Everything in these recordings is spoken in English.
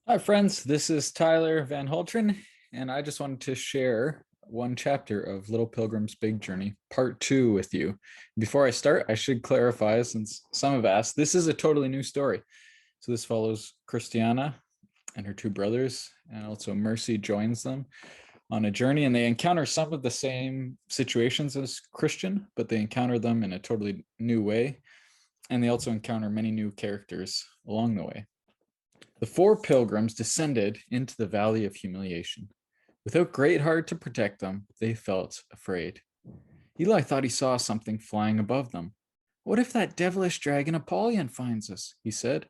Hi, friends. This is Tyler Van Hultren, and I just wanted to share one chapter of Little Pilgrim's Big Journey, part two, with you. Before I start, I should clarify, since some have asked, this is a totally new story. So this follows Christiana and her two brothers, and also Mercy joins them on a journey, and they encounter some of the same situations as Christian, but they encounter them in a totally new way, and they also encounter many new characters along the way. The four pilgrims descended into the valley of humiliation. Without Greatheart to protect them, they felt afraid. Eli thought he saw something flying above them. What if that devilish dragon Apollyon finds us? He said.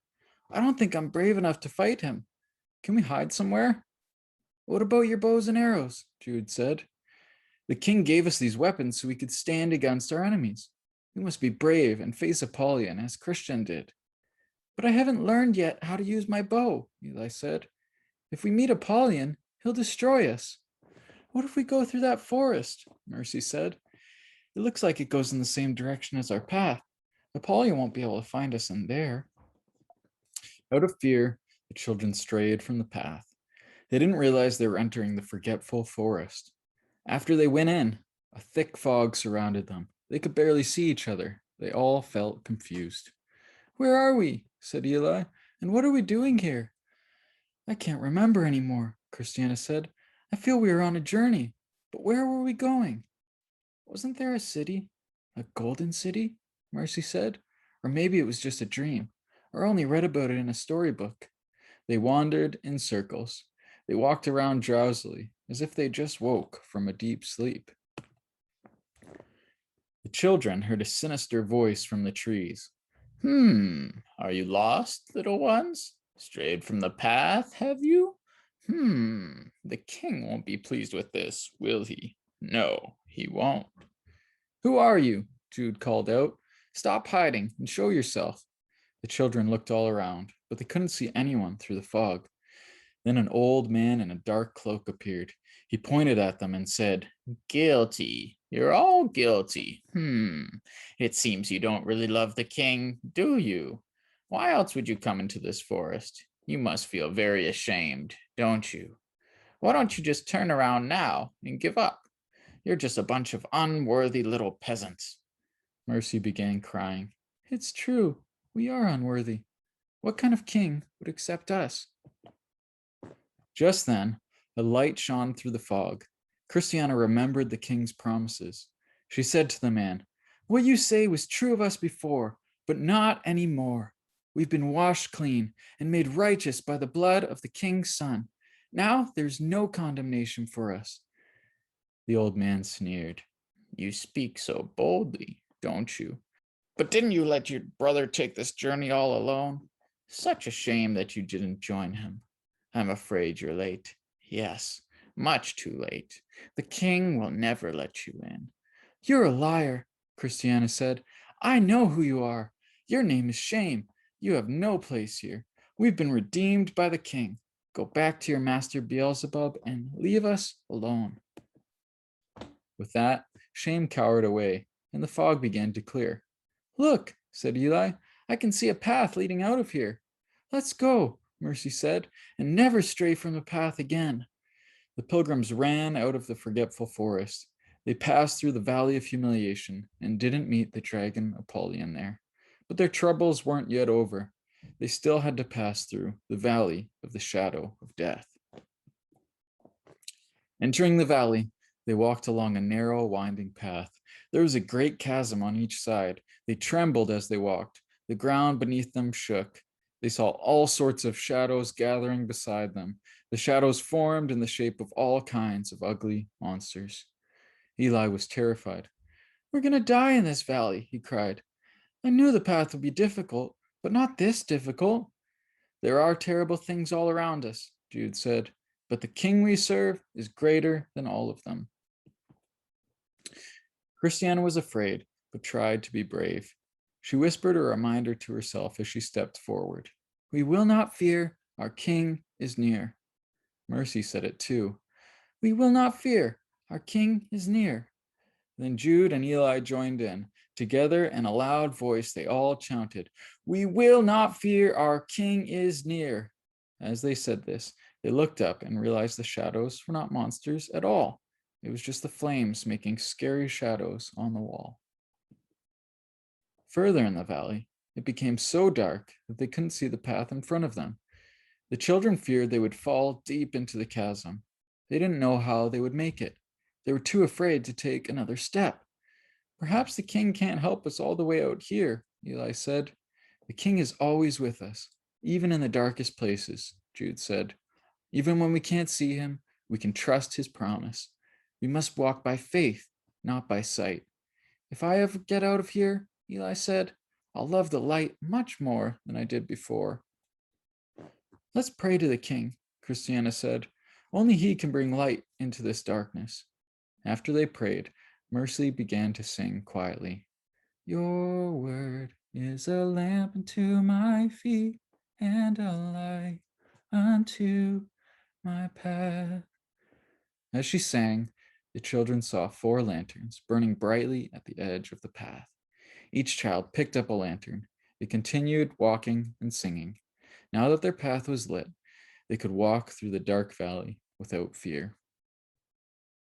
I don't think I'm brave enough to fight him. Can we hide somewhere? What about your bows and arrows? Jude said. The king gave us these weapons so we could stand against our enemies. We must be brave and face Apollyon as Christian did. But I haven't learned yet how to use my bow, Eli said. If we meet Apollyon, he'll destroy us. What if we go through that forest? Mercy said. It looks like it goes in the same direction as our path. Apollyon won't be able to find us in there. Out of fear, the children strayed from the path. They didn't realize they were entering the forgetful forest. After they went in, a thick fog surrounded them. They could barely see each other. They all felt confused. Where are we? Said Eli. And what are we doing here? I can't remember anymore, Christiana said. I feel we were on a journey, but where were we going? Wasn't there a city? A golden city? Mercy said. Or maybe it was just a dream, or only read about it in a storybook. They wandered in circles. They walked around drowsily, as if they just woke from a deep sleep. The children heard a sinister voice from the trees. Are you lost, little ones? Strayed from the path, have you? The king won't be pleased with this, will he? No, he won't. Who are you? Jude called out. Stop hiding and show yourself. The children looked all around, but they couldn't see anyone through the fog. Then an old man in a dark cloak appeared. He pointed at them and said, Guilty. You're all guilty. It seems you don't really love the king, do you? Why else would you come into this forest? You must feel very ashamed, don't you? Why don't you just turn around now and give up? You're just a bunch of unworthy little peasants. Mercy began crying. It's true. We are unworthy. What kind of king would accept us? Just then, a light shone through the fog. Christiana remembered the king's promises. She said to the man, What you say was true of us before, but not anymore. We've been washed clean and made righteous by the blood of the king's son. Now there's no condemnation for us. The old man sneered. You speak so boldly, don't you? But didn't you let your brother take this journey all alone? Such a shame that you didn't join him. I'm afraid you're late. Yes, much too late. The king will never let you in. You're a liar, Christiana said. I know who you are. Your name is Shame. You have no place here. We've been redeemed by the king. Go back to your master Beelzebub and leave us alone. With that, Shame cowered away, and the fog began to clear. Look, said Eli, I can see a path leading out of here. Let's go, Mercy said, and never stray from the path again. The pilgrims ran out of the forgetful forest. They passed through the valley of humiliation and didn't meet the dragon Apollyon there. But their troubles weren't yet over. They still had to pass through the valley of the shadow of death. Entering the valley, they walked along a narrow, winding path. There was a great chasm on each side. They trembled as they walked. The ground beneath them shook. They saw all sorts of shadows gathering beside them. The shadows formed in the shape of all kinds of ugly monsters. Eli was terrified. We're going to die in this valley, he cried. I knew the path would be difficult, but not this difficult. There are terrible things all around us, Jude said, but the king we serve is greater than all of them. Christiana was afraid, but tried to be brave. She whispered a reminder to herself as she stepped forward. We will not fear, our king is near. Mercy said it too. We will not fear, our king is near. Then Jude and Eli joined in. Together in a loud voice, they all chanted, We will not fear, our king is near. As they said this, they looked up and realized the shadows were not monsters at all. It was just the flames making scary shadows on the wall. Further in the valley, it became so dark that they couldn't see the path in front of them. The children feared they would fall deep into the chasm. They didn't know how they would make it. They were too afraid to take another step. Perhaps the king can't help us all the way out here, Eli said. The king is always with us, even in the darkest places, Jude said. Even when we can't see him, we can trust his promise. We must walk by faith, not by sight. If I ever get out of here, Eli said, I'll love the light much more than I did before. Let's pray to the king, Christiana said. Only he can bring light into this darkness. After they prayed, Mercy began to sing quietly. Your word is a lamp unto my feet and a light unto my path. As she sang, the children saw 4 lanterns burning brightly at the edge of the path. Each child picked up a lantern. They continued walking and singing. Now that their path was lit, they could walk through the dark valley without fear.